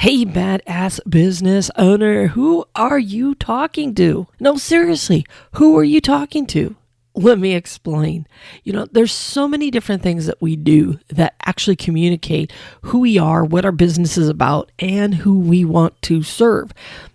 Hey, badass business owner, who are you talking to? No, seriously, who are you talking to? Let me explain. There's so many different things that we do that actually communicate who we are, what our business is about, and who we want to serve.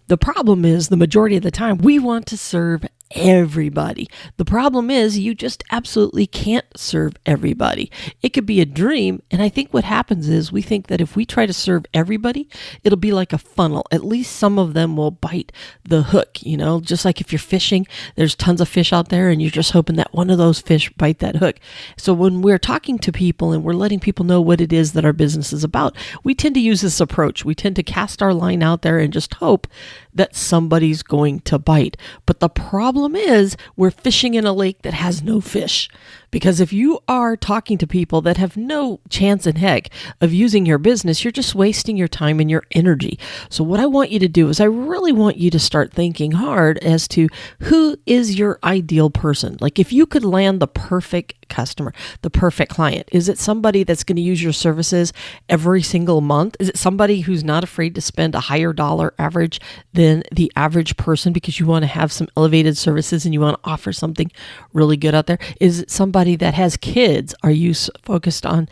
The problem is, the majority of the time, we want to serve everybody. The problem is you just absolutely can't serve everybody. It could be a dream. And I think what happens is we think that if we try to serve everybody, it'll be like a funnel. At least some of them will bite the hook, just like if you're fishing, there's tons of fish out there and you're just hoping that one of those fish bite that hook. So when we're talking to people and we're letting people know what it is that our business is about, we tend to use this approach. We tend to cast our line out there and just hope that somebody's going to bite. But the problem is we're fishing in a lake that has no fish. Because if you are talking to people that have no chance in heck of using your business, you're just wasting your time and your energy. So what I want you to do is I really want you to start thinking hard as to who is your ideal person. Like if you could land the perfect customer, the perfect client, is it somebody that's going to use your services every single month? Is it somebody who's not afraid to spend a higher dollar average than the average person because you want to have some elevated services and you want to offer something really good out there? Is it somebody that has kids? Are you focused on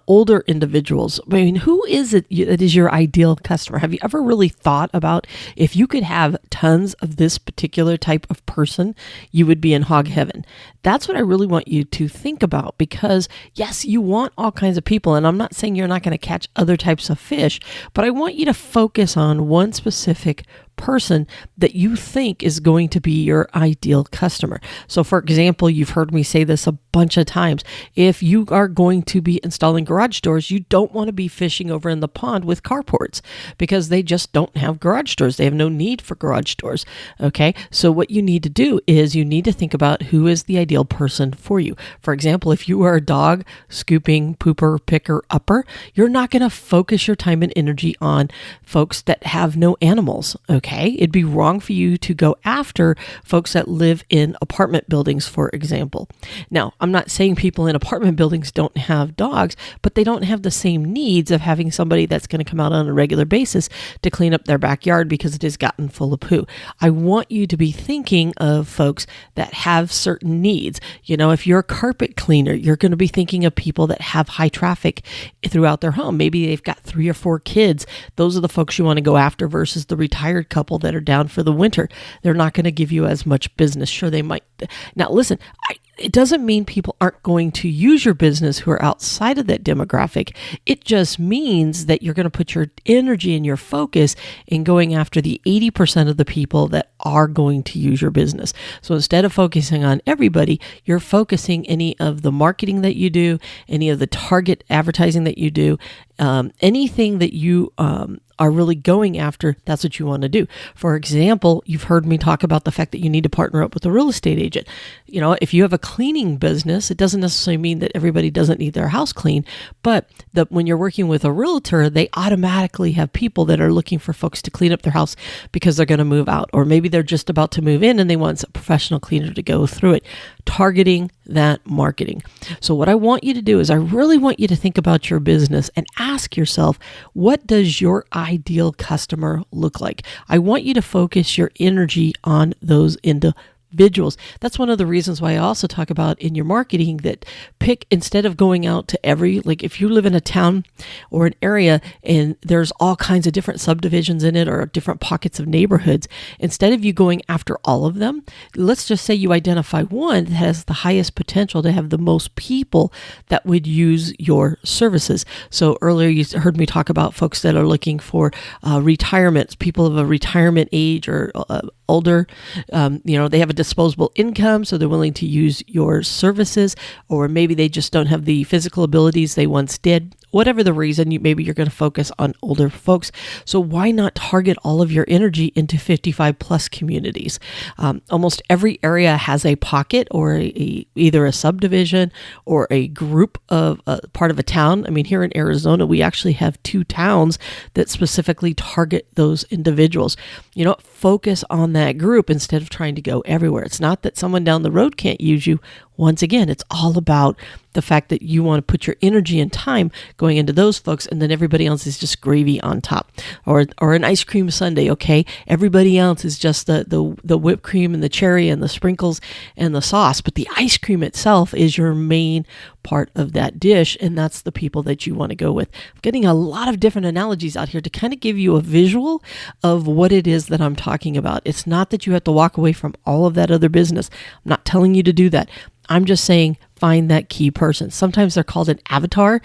older individuals? I mean, who is it that is your ideal customer? Have you ever really thought about if you could have tons of this particular type of person, you would be in hog heaven? That's what I really want you to think about, because yes, you want all kinds of people. And I'm not saying you're not going to catch other types of fish, but I want you to focus on one specific person that you think is going to be your ideal customer. So for example, you've heard me say this a bunch of times. If you are going to be installing garage doors, you don't want to be fishing over in the pond with carports because they just don't have garage doors. They have no need for garage doors. Okay. So what you need to do is you need to think about who is the ideal person for you. For example, if you are a dog scooping, pooper, picker, upper, you're not going to focus your time and energy on folks that have no animals. Okay. It'd be wrong for you to go after folks that live in apartment buildings, for example. Now, I'm not saying people in apartment buildings don't have dogs, but they don't have the same needs of having somebody that's going to come out on a regular basis to clean up their backyard because it has gotten full of poo. I want you to be thinking of folks that have certain needs. If you're a carpet cleaner, you're going to be thinking of people that have high traffic throughout their home. Maybe they've got 3 or 4 kids. Those are the folks you want to go after versus the retired couple that are down for the winter. They're not going to give you as much business. Sure, they might. Now, listen, it doesn't mean people aren't going to use your business who are outside of that demographic. It just means that you're going to put your energy and your focus in going after the 80% of the people that are going to use your business. So instead of focusing on everybody, you're focusing any of the marketing that you do, any of the target advertising that you do, anything that you are really going after, that's what you want to do. For example, you've heard me talk about the fact that you need to partner up with a real estate agent. If you have a cleaning business, it doesn't necessarily mean that everybody doesn't need their house clean, but when you're working with a realtor, they automatically have people that are looking for folks to clean up their house because they're going to move out, or maybe they're just about to move in and they want a professional cleaner to go through it. Targeting that marketing. So what I want you to do is I really want you to think about your business and ask yourself, what does your ideal customer look like? I want you to focus your energy on those individuals. That's one of the reasons why I also talk about in your marketing that instead of going out to if you live in a town or an area and there's all kinds of different subdivisions in it or different pockets of neighborhoods, instead of you going after all of them, let's just say you identify one that has the highest potential to have the most people that would use your services. So earlier you heard me talk about folks that are looking for retirements, people of a retirement age or older, they have a disposable income, so they're willing to use your services, or maybe they just don't have the physical abilities they once did. Whatever the reason, maybe you're going to focus on older folks. So why not target all of your energy into 55 plus communities? Almost every area has a pocket or either a subdivision or a group of part of a town. I mean, here in Arizona, we actually have 2 towns that specifically target those individuals. Focus on that group instead of trying to go everywhere. It's not that someone down the road can't use you. Once again, it's all about the fact that you want to put your energy and time going into those folks, and then everybody else is just gravy on top, or an ice cream sundae. Okay, everybody else is just the whipped cream and the cherry and the sprinkles and the sauce, but the ice cream itself is your main part of that dish, and that's the people that you want to go with. I'm getting a lot of different analogies out here to kind of give you a visual of what it is that I'm talking about. It's not that you have to walk away from all of that other business. I'm not telling you to do that. I'm just saying find that key person. Sometimes they're called an avatar.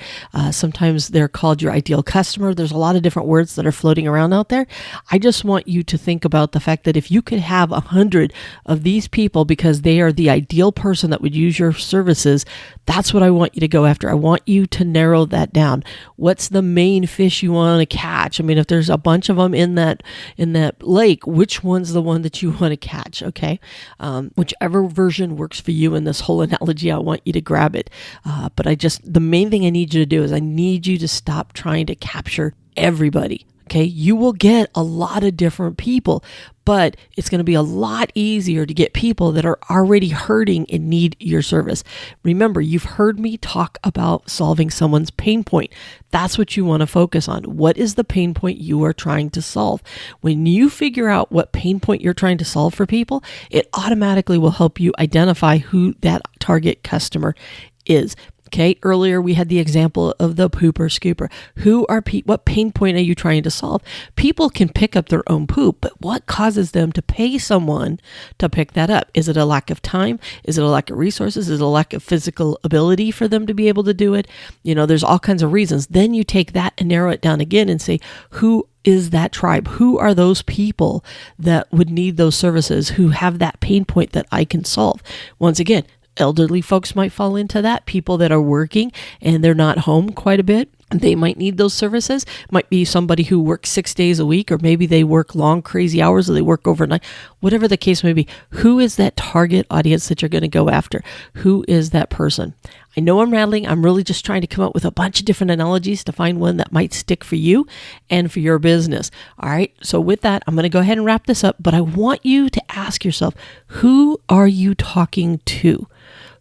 Sometimes they're called your ideal customer. There's a lot of different words that are floating around out there. I just want you to think about the fact that if you could have 100 of these people because they are the ideal person that would use your services, that's what I want you to go after. I want you to narrow that down. What's the main fish you want to catch? I mean, if there's a bunch of them in that lake, which one's the one that you want to catch? Okay. Whichever version works for you in this whole analogy, I want you to grab it. But the main thing I need you to do is I need you to stop trying to capture everybody. Okay. You will get a lot of different people, but it's going to be a lot easier to get people that are already hurting and need your service. Remember, you've heard me talk about solving someone's pain point. That's what you want to focus on. What is the pain point you are trying to solve? When you figure out what pain point you're trying to solve for people, it automatically will help you identify who that target customer is. Okay, earlier we had the example of the pooper scooper. What pain point are you trying to solve? People can pick up their own poop, but what causes them to pay someone to pick that up? Is it a lack of time? Is it a lack of resources? Is it a lack of physical ability for them to be able to do it? There's all kinds of reasons. Then you take that and narrow it down again and say, who is that tribe? Who are those people that would need those services, who have that pain point that I can solve? Once again, elderly folks might fall into that. People that are working and they're not home quite a bit, they might need those services. Might be somebody who works 6 days a week, or maybe they work long, crazy hours, or they work overnight. Whatever the case may be, who is that target audience that you're going to go after? Who is that person? I know I'm rattling. I'm really just trying to come up with a bunch of different analogies to find one that might stick for you and for your business. All right. So with that, I'm going to go ahead and wrap this up, but I want you to ask yourself, who are you talking to?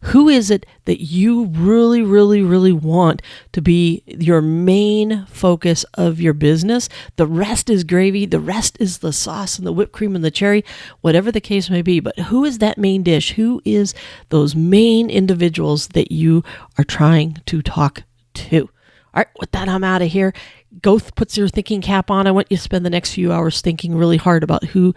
Who is it that you really, really, really want to be your main focus of your business? The rest is gravy. The rest is the sauce and the whipped cream and the cherry, whatever the case may be. But who is that main dish? Who is those main individuals that you are trying to talk to? All right, with that, I'm out of here. Go put your thinking cap on. I want you to spend the next few hours thinking really hard about who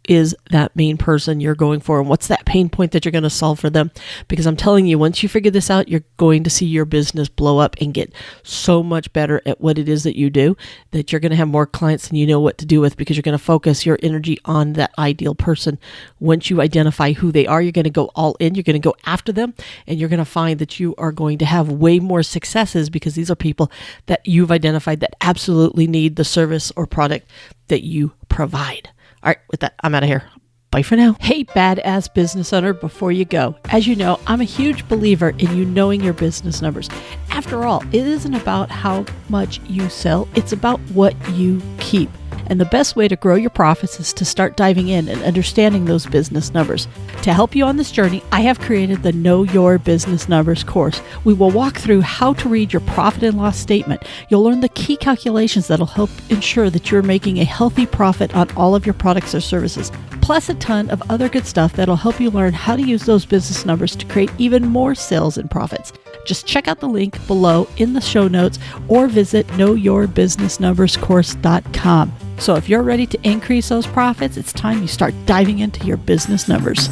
is that main person you're going for and what's that pain point that you're going to solve for them. Because I'm telling you, once you figure this out, you're going to see your business blow up and get so much better at what it is that you do, that you're going to have more clients than you know what to do with, because you're going to focus your energy on that ideal person. Once you identify who they are, you're going to go all in, you're going to go after them, and you're going to find that you are going to have way more successes because these are people that you've identified that absolutely need the service or product that you provide. All right, with that, I'm out of here. Bye for now. Hey, badass business owner, before you go, as you know, I'm a huge believer in you knowing your business numbers. After all, it isn't about how much you sell, it's about what you keep. And the best way to grow your profits is to start diving in and understanding those business numbers. To help you on this journey, I have created the Know Your Business Numbers course. We will walk through how to read your profit and loss statement. You'll learn the key calculations that'll help ensure that you're making a healthy profit on all of your products or services, plus a ton of other good stuff that'll help you learn how to use those business numbers to create even more sales and profits. Just check out the link below in the show notes or visit knowyourbusinessnumberscourse.com. So if you're ready to increase those profits, it's time you start diving into your business numbers.